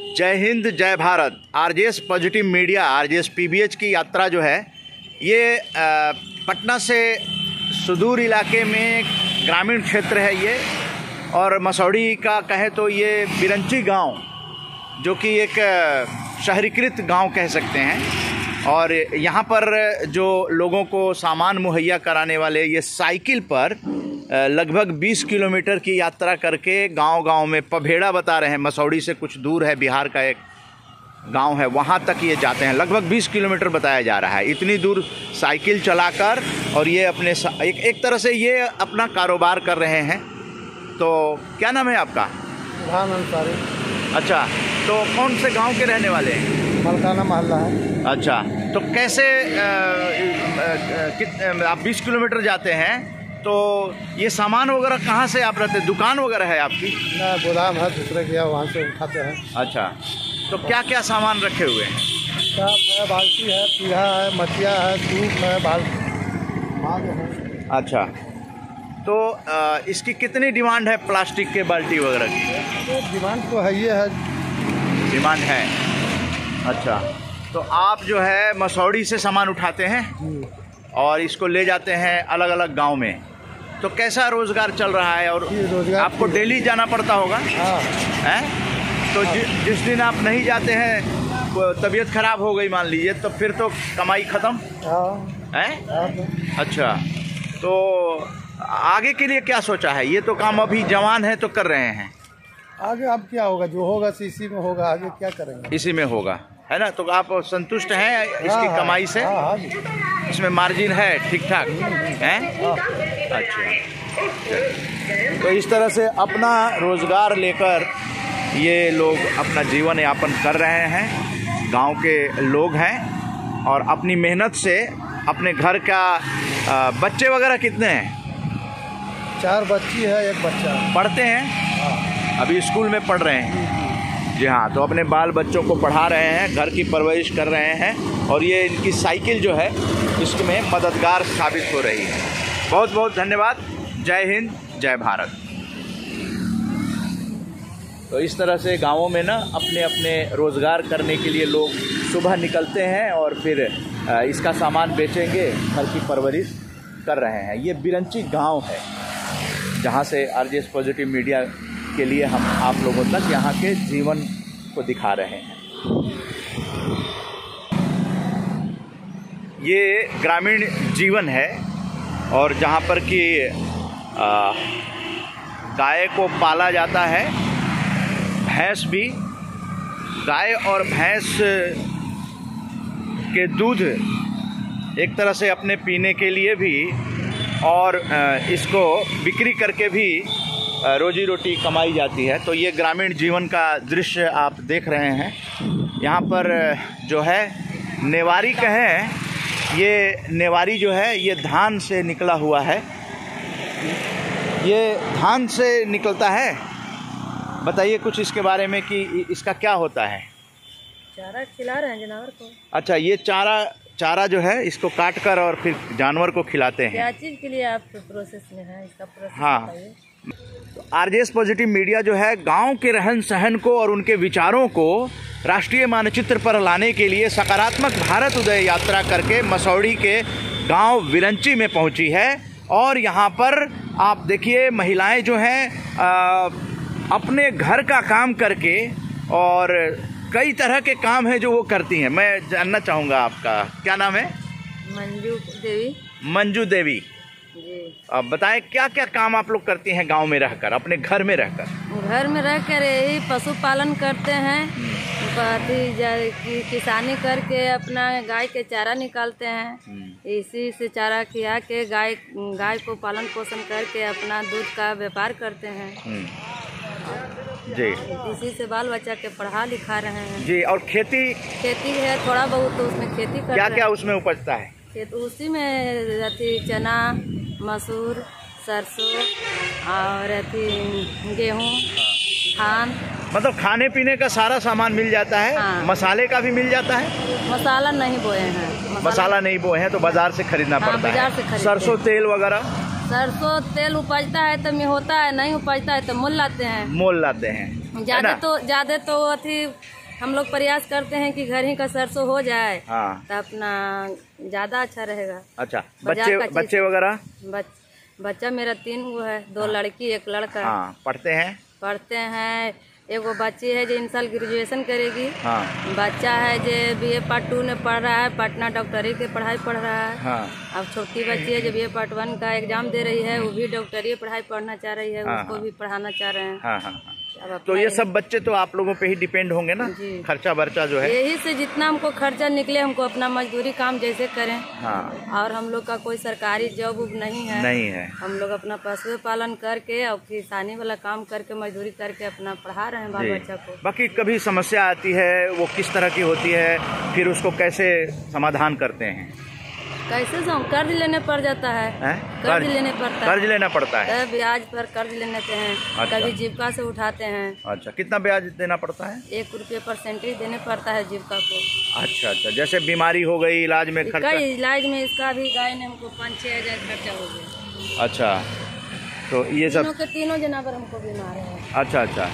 जय हिंद, जय Bharat. RJS positive media, RJS PBH की यात्रा जो है ये पटना से सुदूर इलाके में ग्रामीण क्षेत्र है ये, और मसौढ़ी का कहे तो ये बिरंची गांव जो कि एक शहरीकृत गांव कह सकते हैं। और यहाँ पर जो लोगों को सामान मुहैया कराने वाले ये साइकिल पर लगभग 20 किलोमीटर की यात्रा करके गांव-गांव में, पभेड़ा बता रहे हैं, मसौढ़ी से कुछ दूर है, बिहार का एक गांव है, वहाँ तक ये जाते हैं। लगभग 20 किलोमीटर बताया जा रहा है, इतनी दूर साइकिल चलाकर। और ये अपने एक तरह से ये अपना कारोबार कर रहे हैं। तो क्या नाम है आपका? बुरहान अंसारी। अच्छा, तो कौन से गांव के रहने वाले हैं? मलकाना मोहल्ला है। अच्छा, तो कैसे आप 20 किलोमीटर जाते हैं, तो ये सामान वगैरह कहाँ से आप रहते हैं? दुकान वगैरह है आपकी? ना, गोदाम है दूसरे के, वहाँ से उठाते हैं। अच्छा, तो क्या क्या सामान रखे हुए हैं? सब है, बाल्टी है, पीढ़ा है, मटिया है, सूप है, माल है। अच्छा, तो इसकी कितनी डिमांड है प्लास्टिक के बाल्टी वगैरह की? तो डिमांड तो है, ये है डिमांड है। अच्छा, तो आप जो है मसौढ़ी से सामान उठाते हैं और इसको ले जाते हैं अलग अलग गांव में। तो कैसा रोजगार चल रहा है? और आपको डेली जाना पड़ता होगा? हाँ। हैं? तो जिस दिन आप नहीं जाते हैं, तबीयत खराब हो गई मान लीजिए, तो फिर तो कमाई खत्म है। अच्छा, तो आगे के लिए क्या सोचा है? ये तो काम अभी जवान है तो कर रहे हैं, आगे अब क्या होगा? जो होगा इसी में होगा, आगे क्या करेंगे? इसी में होगा, है ना? तो आप संतुष्ट हैं इसकी कमाई से? इसमें मार्जिन है ठीक ठाक हैं? अच्छा, तो इस तरह से अपना रोजगार लेकर ये लोग अपना जीवन यापन कर रहे हैं। गांव के लोग हैं और अपनी मेहनत से अपने घर का बच्चे वगैरह कितने हैं? 4 बच्ची है, 1 बच्चा। पढ़ते हैं? अभी स्कूल में पढ़ रहे हैं? जी हाँ, तो अपने बाल बच्चों को पढ़ा रहे हैं, घर की परवरिश कर रहे हैं, और ये इनकी साइकिल जो है इसमें मददगार साबित हो रही है। बहुत बहुत धन्यवाद। जय हिंद, जय भारत। तो इस तरह से गांवों में ना अपने अपने रोज़गार करने के लिए लोग सुबह निकलते हैं और फिर इसका सामान बेचेंगे, घर की परवरिश कर रहे हैं। ये बिरंची गांव है जहां से आरजेएस पॉजिटिव मीडिया के लिए हम आप लोगों तक यहाँ के जीवन को दिखा रहे हैं। ये ग्रामीण जीवन है, और जहाँ पर कि गाय को पाला जाता है, भैंस भी। गाय और भैंस के दूध एक तरह से अपने पीने के लिए भी, और इसको बिक्री करके भी रोजी रोटी कमाई जाती है। तो ये ग्रामीण जीवन का दृश्य आप देख रहे हैं। यहाँ पर जो है नेवारी कहें, ये नेवारी जो है ये धान से निकला हुआ है। ये धान से निकलता है। बताइए कुछ इसके बारे में कि इसका क्या होता है? चारा खिला रहे हैं जानवर को। अच्छा, ये चारा जो है इसको काट कर और फिर जानवर को खिलाते हैं। क्या चीज़ के लिए आप प्रोसेस में है इसका प्रोसेस? हाँ, तो आरजेएस पॉजिटिव मीडिया जो है गांव के रहन सहन को और उनके विचारों को राष्ट्रीय मानचित्र पर लाने के लिए सकारात्मक भारत उदय यात्रा करके मसौढ़ी के गांव बिरंची में पहुंची है। और यहां पर आप देखिए महिलाएं जो हैं अपने घर का काम करके, और कई तरह के काम हैं जो वो करती हैं। मैं जानना चाहूँगा आपका क्या नाम है? मंजू देवी। मंजू देवी जी। अब बताएं क्या क्या काम आप लोग करती हैं गांव में रहकर, अपने घर में रहकर? घर में रहकर यही पशुपालन करते हैं, किसानी करके अपना गाय के चारा निकालते हैं। इसी से चारा खिला के गाय को पालन पोषण करके अपना दूध का व्यापार करते हैं जी। इसी से बाल बच्चा के पढ़ा लिखा रहे हैं जी। और खेती है थोड़ा बहुत, तो उसमें खेती करते हैं। क्या उसमें उपजता है? उसी में चना, मसूर, सरसों और गेहूँ, धान, मतलब खाने पीने का सारा सामान मिल जाता है। हाँ। मसाले का भी मिल जाता है? मसाला नहीं बोए हैं। मसाला नहीं बोए हैं तो बाजार से खरीदना पड़ता है। सरसों तेल वगैरह? सरसों तेल उपजता है तो में होता है, नहीं उपजता है तो मोल लाते हैं। ज्यादा तो अथी हम लोग प्रयास करते हैं कि घर ही का सरसों हो जाए, हाँ, तो अपना ज्यादा अच्छा रहेगा। अच्छा, बच्चे वगैरह? बच्चा मेरा 3 गो है, 2 लड़की 1 लड़का। हाँ, पढ़ते हैं। एगो बच्ची है जो इन साल ग्रेजुएशन करेगी। हाँ, बच्चा है जो BA पार्ट 2 में पढ़ रहा है, पटना डॉक्टरी की पढ़ाई पढ़ रहा है। हाँ, अब छोटी बच्ची है जो BA पार्ट 1 का एग्जाम दे रही है, वो भी डॉक्टरी पढ़ाई पढ़ना चाह रही है। हाँ, उसको भी पढ़ाना चाह रहे हैं। हाँ, हाँ। अब तो ये सब बच्चे तो आप लोगों पे ही डिपेंड होंगे ना, खर्चा बर्चा जो है? यही से जितना हमको खर्चा निकले, हमको अपना मजदूरी काम जैसे करें। हाँ, और हम लोग का कोई सरकारी जॉब नहीं है। हम लोग अपना पशु पालन करके और किसानी वाला काम करके मजदूरी करके अपना पढ़ा रहे हैं बाल बच्चा को। बाकी कभी समस्या आती है, वो किस तरह की होती है, फिर उसको कैसे समाधान करते हैं? कैसे कर्ज लेने पड़ जाता है, कर्ज लेना पड़ता है, ब्याज पर कर्ज लेते हैं। अच्छा। कभी जीविका से उठाते हैं। अच्छा, कितना ब्याज देना पड़ता है? 1 रुपये % देने पड़ता है जीविका को। अच्छा, जैसे बीमारी हो गई, इलाज में खर्चा? इलाज में इसका भी गाय ने हमको 5-6 हज़ार खर्चा हो गया। अच्छा, तो ये सब तीनों जानवर हमको बीमार है। अच्छा,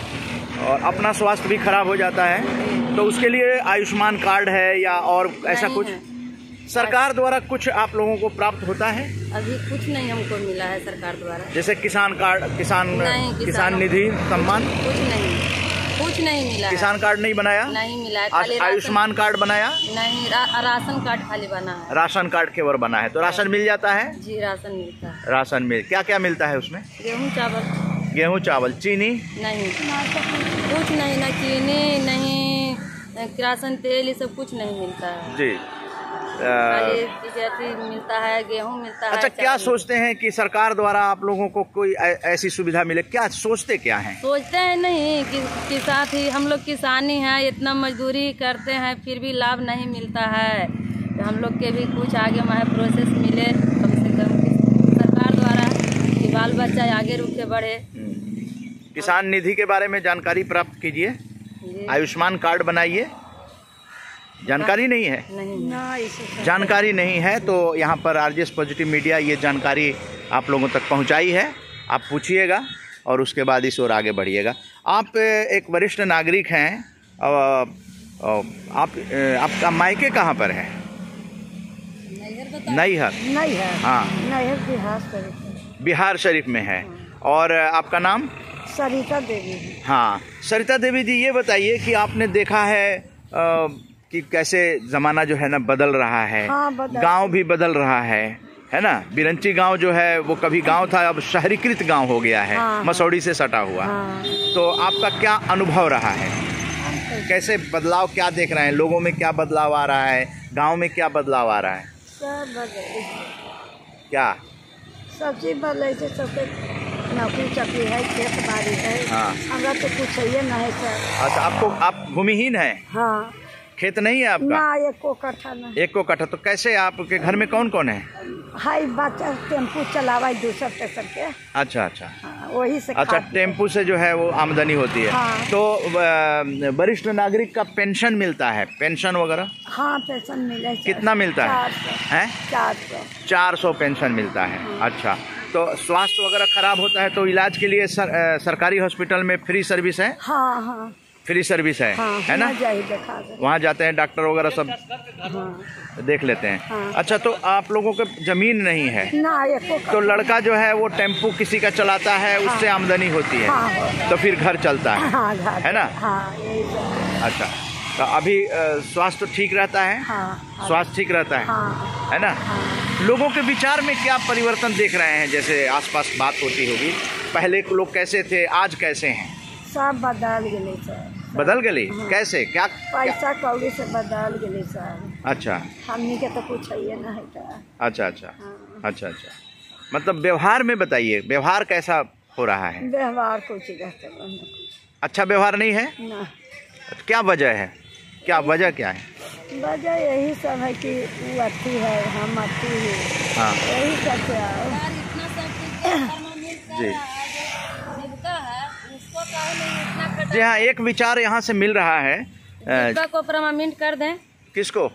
और अपना स्वास्थ्य भी खराब हो जाता है, तो उसके लिए आयुष्मान कार्ड है या और ऐसा कुछ सरकार द्वारा कुछ आप लोगों को प्राप्त होता है? अभी कुछ नहीं हमको मिला है सरकार द्वारा। जैसे किसान कार्ड, किसान निधि सम्मान? कुछ नहीं मिला। किसान कार्ड नहीं बनाया? नहीं मिला है। आयुष्मान कार्ड बनाया? नहीं, राशन कार्ड खाली बना है। राशन कार्ड केवल बना है। तो राशन मिल जाता है? जी, राशन मिलता है। राशन क्या क्या मिलता है उसमें? गेहूँ चावल, चीनी नहीं, कुछ नहीं, ना चीनी नहीं, किरासन तेल, ये सब कुछ नहीं मिलता है जी। मिलता है, गेहूँ मिलता है। अच्छा, क्या सोचते हैं कि सरकार द्वारा आप लोगों को कोई ऐसी सुविधा मिले? क्या सोचते क्या हैं? सोचते हैं नहीं कि साथ ही हम लोग किसानी हैं, इतना मजदूरी करते हैं, फिर भी लाभ नहीं मिलता है। तो हम लोग के भी कुछ आगे प्रोसेस मिले कम से कम सरकार द्वारा, कि बाल बच्चा आगे रुक के बढ़े। किसान निधि के बारे में जानकारी प्राप्त कीजिए, आयुष्मान कार्ड बनाइए। जानकारी नहीं है? नहीं, जानकारी नहीं है तो यहाँ पर RJS पॉजिटिव मीडिया ये जानकारी आप लोगों तक पहुँचाई है। आप पूछिएगा और उसके बाद इस ओर आगे बढ़िएगा। आप एक वरिष्ठ नागरिक हैं, आपका मायके कहाँ पर है? नैहर। हाँ, बिहार शरीफ में है। और आपका नाम? सरिता देवी। हाँ, सरिता देवी जी, ये बताइए कि आपने देखा है कि कैसे ज़माना जो है ना बदल रहा है। हाँ, गांव भी बदल रहा है ना? बिरंची गांव जो है वो कभी गांव था, अब शहरीकृत गांव हो गया है। हाँ, मसौड़ी से सटा हुआ। हाँ, तो आपका क्या अनुभव रहा है? कैसे बदलाव क्या देख रहे हैं? लोगों में क्या बदलाव आ रहा है? गांव में क्या बदलाव आ रहा है? सब क्या सब चीज बदले से, सबके नौकरी चाकरी है, खेत बाड़ी है। हाँ, हमरा तो कुछ है नहीं सर। अच्छा, आप भूमिहीन हैं? हाँ, खेत नहीं है आपका? ना, 1 कट्ठा नहीं। 1 कट्ठा। तो कैसे आपके घर में कौन कौन है? हाई बच्चा टेम्पू चलावा दूसरा स्टेशन के। अच्छा, हाँ, वही से। अच्छा, टेम्पू से जो है वो आमदनी होती है। हाँ। तो वरिष्ठ नागरिक का पेंशन मिलता है, पेंशन वगैरह? हाँ, पेंशन मिले। कितना मिलता है? 400 पेंशन मिलता है। अच्छा, तो स्वास्थ्य वगैरह खराब होता है तो इलाज के लिए सरकारी हॉस्पिटल में फ्री सर्विस है? हाँ, फ्री सर्विस है। हाँ, है ना? वहाँ जाते हैं, डॉक्टर वगैरह सब देख लेते हैं। हाँ। अच्छा, तो आप लोगों को जमीन नहीं है ना, तो लड़का जो है वो टेम्पू किसी का चलाता है, उससे आमदनी होती है। हाँ, तो फिर घर चलता है। हाँ, है ना? हाँ, अच्छा, तो अभी स्वास्थ्य ठीक रहता है? हाँ, स्वास्थ्य ठीक रहता है। हाँ, है ना? हाँ। लोगों के विचार में क्या परिवर्तन देख रहे हैं? जैसे आसपास बात होती होगी, पहले के लोग कैसे थे, आज कैसे हैं? सब बदल गए सर। बदल गई? कैसे? क्या? पैसा कौड़ी से बदल गए सर। अच्छा, हमनी के तो कुछ है नहीं था। अच्छा। हाँ। अच्छा, मतलब व्यवहार में बताइए, व्यवहार कैसा हो रहा है? व्यवहार कुछ अच्छा व्यवहार नहीं है ना। क्या वजह है? वजह क्या है? वजह यही सब है कि वो अच्छी है, हम अच्छी है। हाँ, यही सब जी। जी हाँ, एक विचार यहाँ से मिल रहा है को परमानेंट कर दें। किसको?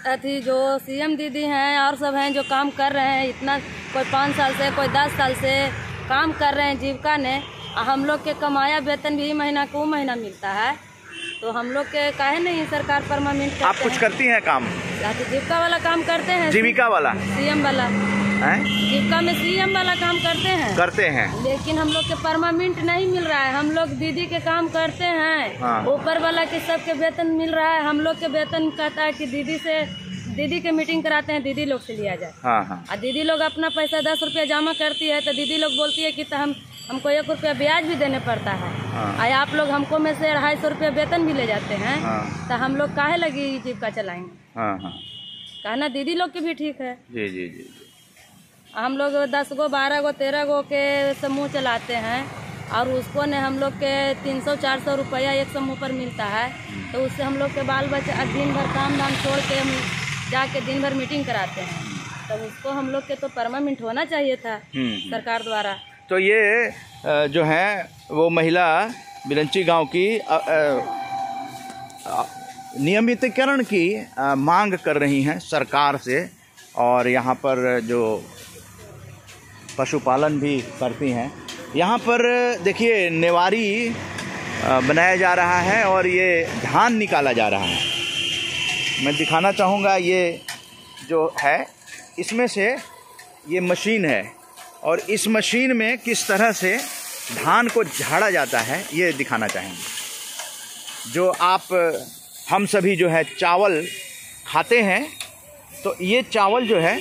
अथी जो CM दीदी हैं और सब हैं जो काम कर रहे हैं, इतना कोई 5 साल से, कोई 10 साल से काम कर रहे हैं जीविका ने। हम लोग के कमाया वेतन भी महीना को महीना मिलता है। तो हम लोग के काहे नहीं सरकार परमानेंट करते आप कुछ करती हैं काम? जीविका वाला काम करते हैं। जीविका वाला? सीएम वाला है? जीविका में सीएम वाला काम करते हैं। लेकिन हम लोग के परमानेंट नहीं मिल रहा है। हम लोग दीदी के काम करते हैं, ऊपर वाला के सबके वेतन मिल रहा है। हम लोग के वेतन कहता है कि दीदी के मीटिंग कराते हैं, दीदी लोग से लिया जाए। और दीदी लोग अपना पैसा 10 रुपया जमा करती है तो दीदी लोग बोलती है कि तो हमको 1 रुपया ब्याज भी देने पड़ता है। और आप लोग हमको में से 250 रुपया वेतन भी ले जाते हैं। तो हम लोग काहे लगी जीविका चलाएंगे? कहना दीदी लोग के भी ठीक है। जी जी जी। हम लोग 10 गो 12 गो 13 गो के समूह चलाते हैं और उसको ने हम लोग के 300-400 रुपया एक समूह पर मिलता है। तो उससे हम लोग के बाल बच्चे दिन भर काम धाम छोड़ के हम जाके दिन भर मीटिंग कराते हैं। तो उसको हम लोग के तो परमानेंट होना चाहिए था सरकार द्वारा। तो ये जो है वो महिला बिरंची गांव की नियमितीकरण की मांग कर रही हैं सरकार से, और यहाँ पर जो पशुपालन भी करती हैं। यहाँ पर देखिए नेवारी बनाया जा रहा है और ये धान निकाला जा रहा है। मैं दिखाना चाहूँगा, ये जो है इसमें से ये मशीन है और इस मशीन में किस तरह से धान को झाड़ा जाता है ये दिखाना चाहेंगे। जो हम सभी जो है चावल खाते हैं, तो ये चावल जो है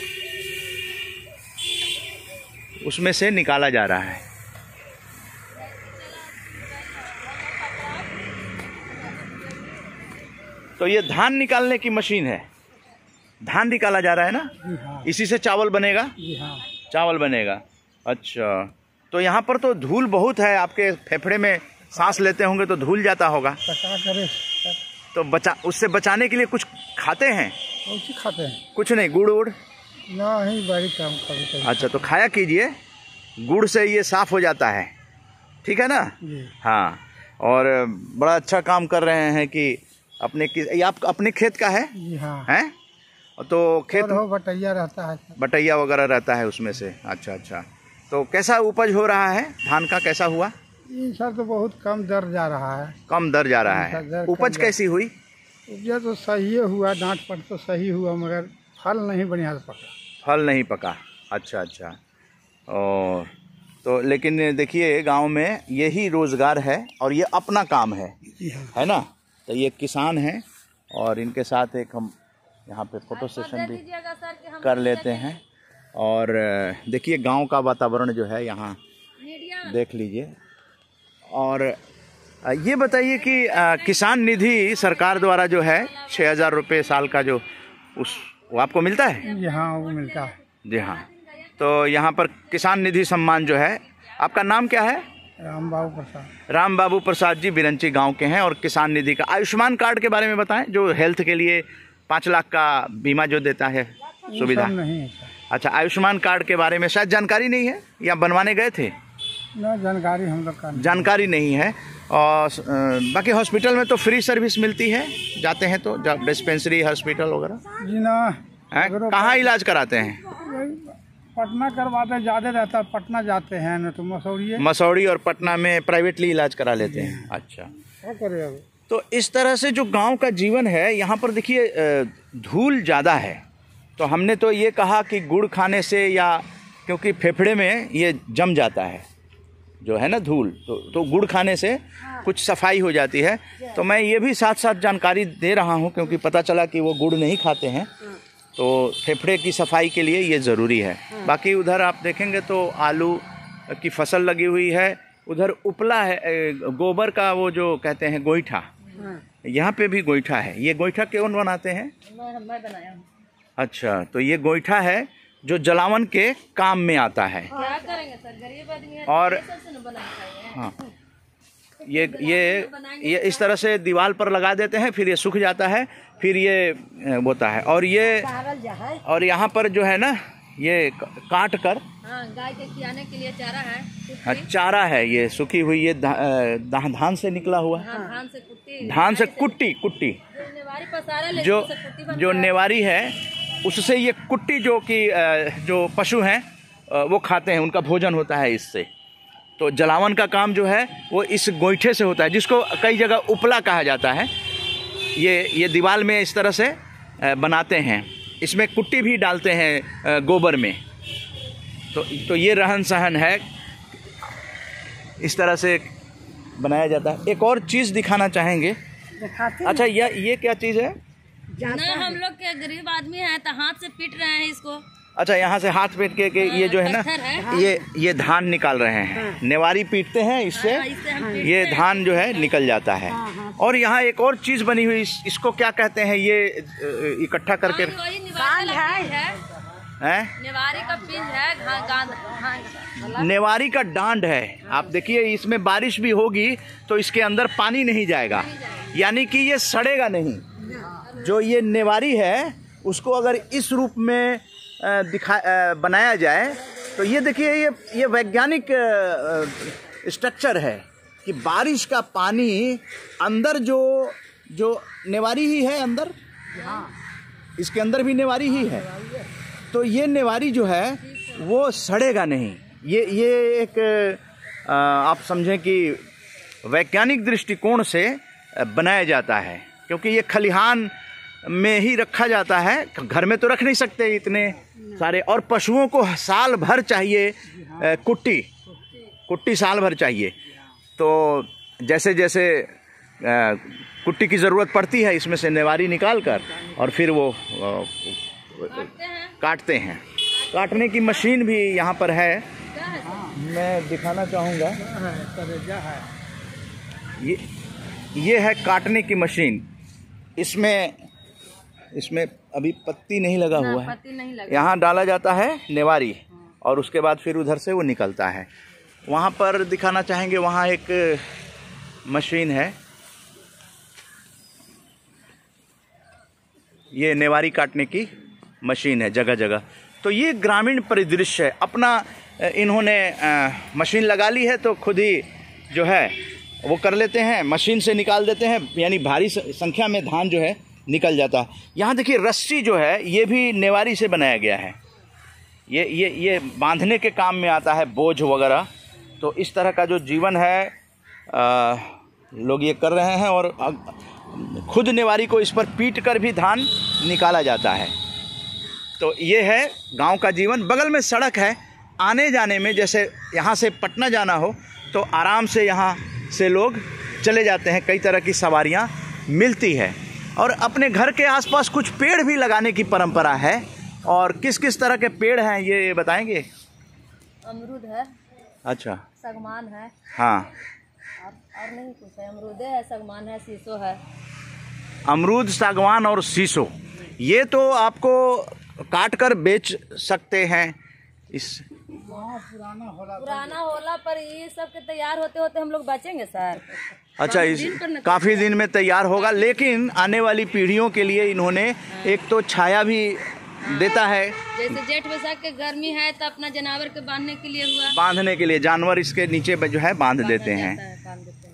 उसमें से निकाला जा रहा है। तो ये धान निकालने की मशीन है, धान निकाला जा रहा है ना? हाँ। इसी से चावल बनेगा? हाँ। चावल बनेगा। अच्छा, तो यहाँ पर तो धूल बहुत है, आपके फेफड़े में सांस लेते होंगे तो धूल जाता होगा। तो उससे बचाने के लिए कुछ खाते हैं? खाते हैं कुछ नहीं, गुड़ उड़ नहीं, बड़ी काम कभी। अच्छा, तो खाया कीजिए, गुड़ से ये साफ हो जाता है, ठीक है ना? हाँ, और बड़ा अच्छा काम कर रहे हैं कि आप अपने खेत का है? हाँ। हैं? तो खेत बटैया रहता है, बटैया वगैरह रहता है उसमें से। अच्छा अच्छा, तो कैसा उपज हो रहा है धान का? कैसा हुआ? सर तो बहुत कम दर जा रहा है। कम दर जा रहा है। उपज कैसी हुई? उपज तो सही हुआ, डांट पट तो सही हुआ, मगर फल नहीं बढ़िया से पका। फल नहीं पका। अच्छा अच्छा। और तो लेकिन देखिए गांव में यही रोजगार है और ये अपना काम है ना? तो ये किसान हैं और इनके साथ एक हम यहाँ पे फोटो सेशन भी कर लेते हैं। और देखिए गांव का वातावरण जो है यहाँ देख लीजिए। और ये बताइए कि किसान निधि सरकार द्वारा जो है 6,000 रुपये साल का जो वो आपको मिलता है? हाँ, वो मिलता है। जी हाँ। तो यहाँ पर किसान निधि सम्मान जो है, आपका नाम क्या है? राम बाबू प्रसाद जी बिरंची गांव के हैं। और किसान निधि का आयुष्मान कार्ड के बारे में बताएं, जो हेल्थ के लिए 5 लाख का बीमा जो देता है सुविधा। नहीं है। अच्छा, आयुष्मान कार्ड के बारे में शायद जानकारी नहीं है या बनवाने गए थे? ना, जानकारी हम लोग का जानकारी नहीं है। और बाकी हॉस्पिटल में तो फ्री सर्विस मिलती है, जाते हैं तो डिस्पेंसरी हॉस्पिटल वगैरह? जी ना। कहाँ इलाज कराते हैं? पटना करवाते हैं, ज़्यादा रहता है पटना जाते हैं, न तो मसौड़ी और पटना में प्राइवेटली इलाज करा लेते हैं। अच्छा, क्या करें अब? तो इस तरह से जो गांव का जीवन है, यहाँ पर देखिए धूल ज़्यादा है। तो हमने तो ये कहा कि गुड़ खाने से, या क्योंकि फेफड़े में ये जम जाता है जो है ना धूल, तो गुड़ खाने से कुछ सफाई हो जाती है। तो मैं ये भी साथ साथ जानकारी दे रहा हूँ क्योंकि पता चला कि वो गुड़ नहीं खाते हैं, तो फेफड़े की सफाई के लिए ये ज़रूरी है। बाकी उधर आप देखेंगे तो आलू की फसल लगी हुई है, उधर उपला है, गोबर का वो जो कहते हैं गोईठा, यहाँ पे भी गोईठा है। ये गोईठा कौन बनाते हैं? मैं बनाया हूँ। अच्छा, तो ये गोईठा है जो जलावन के काम में आता है। क्या करेंगे सर, गरीब आदमी है। और हाँ, ये इस तरह से दीवार पर लगा देते हैं, फिर ये सूख जाता है, फिर ये होता है। और यहाँ पर जो है ना, ये काट कर गाय के खिलाने के लिए चारा है। चारा है, ये सूखी हुई, ये धान से निकला हुआ, धान से कुट्टी जो नेवारी है उससे ये कुट्टी जो कि जो पशु हैं वो खाते हैं, उनका भोजन होता है इससे। तो जलावन का काम जो है वो इस गोईठे से होता है, जिसको कई जगह उपला कहा जाता है। ये दीवार में इस तरह से बनाते हैं। इसमें कुट्टी भी डालते हैं गोबर में। तो ये रहन सहन है, इस तरह से बनाया जाता है। एक और चीज़ दिखाना चाहेंगे। अच्छा, ये क्या चीज़ है? ना हम लोग के गरीब आदमी हैं तो हाथ से पीट रहे हैं इसको। अच्छा, यहाँ से हाथ पीट के ये जो है ना, ये धान निकाल रहे हैं। नेवारी पीटते हैं, इससे ये धान जो है निकल जाता है। और यहाँ एक और चीज़ बनी हुई, इसको क्या कहते हैं? ये इकट्ठा करके नेवारी का पिंज है, नेवारी का डांड है। आप देखिए, इसमें बारिश भी होगी तो इसके अंदर पानी नहीं जाएगा, यानी कि ये सड़ेगा नहीं। जो ये नेवारी है उसको अगर इस रूप में बनाया जाए तो ये देखिए, ये वैज्ञानिक स्ट्रक्चर है कि बारिश का पानी अंदर जो नेवारी ही है अंदर, इसके अंदर भी नेवारी ही है, तो ये नेवारी जो है वो सड़ेगा नहीं। ये एक आप समझें कि वैज्ञानिक दृष्टिकोण से बनाया जाता है, क्योंकि ये खलिहान में ही रखा जाता है, घर में तो रख नहीं सकते इतने सारे। और पशुओं को साल भर चाहिए कुट्टी साल भर चाहिए। तो जैसे जैसे कुट्टी की ज़रूरत पड़ती है, इसमें से नेवारी निकाल कर और फिर वो काटते हैं। काटने की मशीन भी यहाँ पर है, मैं दिखाना चाहूँगा। ये है काटने की मशीन। इसमें अभी पत्ती नहीं लगा हुआ है, यहाँ डाला जाता है नेवारी और उसके बाद फिर उधर से वो निकलता है। वहाँ पर दिखाना चाहेंगे, वहाँ एक मशीन है, ये नेवारी काटने की मशीन है जगह जगह। तो ये ग्रामीण परिदृश्य है अपना। इन्होंने मशीन लगा ली है तो खुद ही जो है वो कर लेते हैं, मशीन से निकाल देते हैं, यानी भारी संख्या में धान जो है निकल जाता है। यहाँ देखिए, रस्सी जो है ये भी नेवारी से बनाया गया है। ये बांधने के काम में आता है, बोझ वगैरह। तो इस तरह का जो जीवन है लोग ये कर रहे हैं, और खुद नेवारी को इस पर पीट कर भी धान निकाला जाता है। तो ये है गांव का जीवन। बगल में सड़क है, आने जाने में जैसे यहाँ से पटना जाना हो तो आराम से यहाँ से लोग चले जाते हैं, कई तरह की सवारियाँ मिलती है। और अपने घर के आसपास कुछ पेड़ भी लगाने की परंपरा है। और किस किस तरह के पेड़ हैं ये बताएंगे? अमरूद है, अच्छा, सागवान है, हाँ, और नहीं कुछ है। अमरूदे है, सागवान है, शीशो है। अमरूद, सागवान और शीशो, ये तो आपको काट कर बेच सकते हैं। इस पुराना होला पर ये सब के तैयार होते होते हम लोग बचेंगे सर। अच्छा, इस काफ़ी दिन में तैयार होगा, लेकिन आने वाली पीढ़ियों के लिए इन्होंने एक तो छाया भी देता है। जैसे जेठ बैसाख के गर्मी है तो अपना जानवर के बांधने के लिए हुआ, बांधने के लिए जानवर इसके नीचे जो है बांध देते हैं।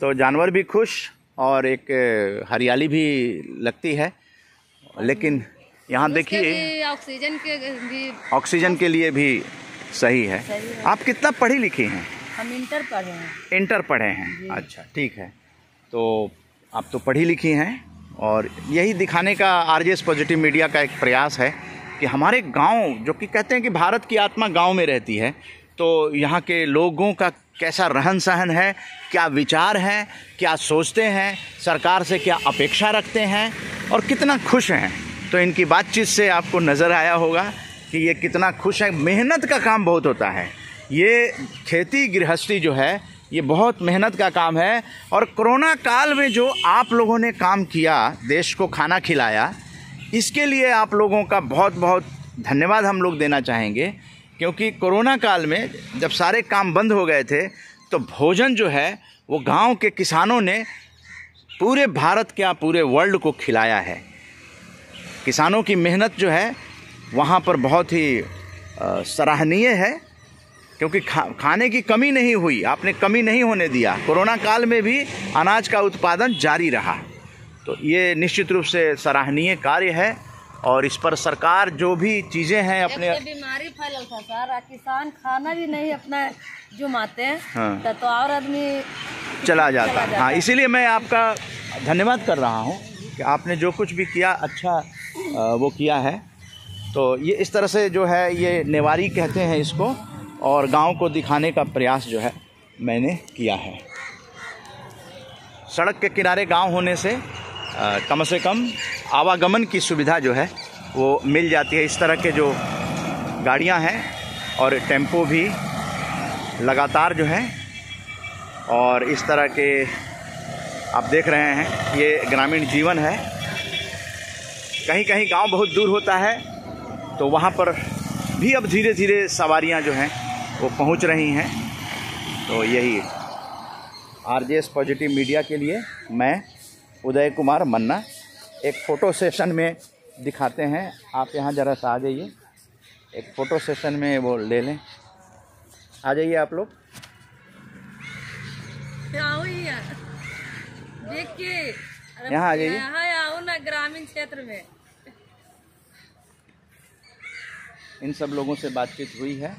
तो जानवर भी खुश और एक हरियाली भी लगती है। लेकिन यहाँ देखिए, ऑक्सीजन के लिए भी सही है। आप कितना पढ़ी लिखी हैं? हम इंटर पढ़े हैं। इंटर पढ़े हैं, अच्छा, ठीक है। तो आप तो पढ़ी लिखी हैं, और यही दिखाने का आरजेएस पॉजिटिव मीडिया का एक प्रयास है कि हमारे गांव, जो कि कहते हैं कि भारत की आत्मा गांव में रहती है, तो यहाँ के लोगों का कैसा रहन सहन है, क्या विचार हैं, क्या सोचते हैं, सरकार से क्या अपेक्षा रखते हैं और कितना खुश हैं। तो इनकी बातचीत से आपको नज़र आया होगा कि ये कितना खुश है। मेहनत का काम बहुत होता है, ये खेती गृहस्थी जो है ये बहुत मेहनत का काम है। और कोरोना काल में जो आप लोगों ने काम किया, देश को खाना खिलाया, इसके लिए आप लोगों का बहुत बहुत धन्यवाद हम लोग देना चाहेंगे। क्योंकि कोरोना काल में जब सारे काम बंद हो गए थे तो भोजन जो है वो गांव के किसानों ने पूरे भारत क्या पूरे वर्ल्ड को खिलाया है। किसानों की मेहनत जो है वहाँ पर बहुत ही सराहनीय है, क्योंकि खाने की कमी नहीं हुई, आपने कमी नहीं होने दिया। कोरोना काल में भी अनाज का उत्पादन जारी रहा, तो ये निश्चित रूप से सराहनीय कार्य है। और इस पर सरकार जो भी चीज़ें हैं अपने बीमारी फैलल था सर, किसान खाना भी नहीं अपना जुमाते हैं। हाँ। तो और आदमी चला जाता है। हाँ, इसीलिए मैं आपका धन्यवाद कर रहा हूँ कि आपने जो कुछ भी किया अच्छा वो किया है। तो ये इस तरह से जो है ये नेवारी कहते हैं इसको, और गांव को दिखाने का प्रयास जो है मैंने किया है। सड़क के किनारे गांव होने से कम आवागमन की सुविधा जो है वो मिल जाती है। इस तरह के जो गाड़ियां हैं और टेम्पो भी लगातार जो है, और इस तरह के आप देख रहे हैं ये ग्रामीण जीवन है। कहीं कहीं गांव बहुत दूर होता है तो वहाँ पर भी अब धीरे धीरे सवारियाँ जो हैं वो पहुँच रही हैं। तो यही आरजेएस पॉजिटिव मीडिया के लिए मैं उदय कुमार मन्ना एक फ़ोटो सेशन में दिखाते हैं। आप यहाँ ज़रा सा आ जाइए, एक फ़ोटो सेशन में वो ले लें। आ जाइए आप लोग। देखिए यहाँ आ जाइए, यहाँ आओ ना ग्रामीण क्षेत्र में। इन सब लोगों से बातचीत हुई है।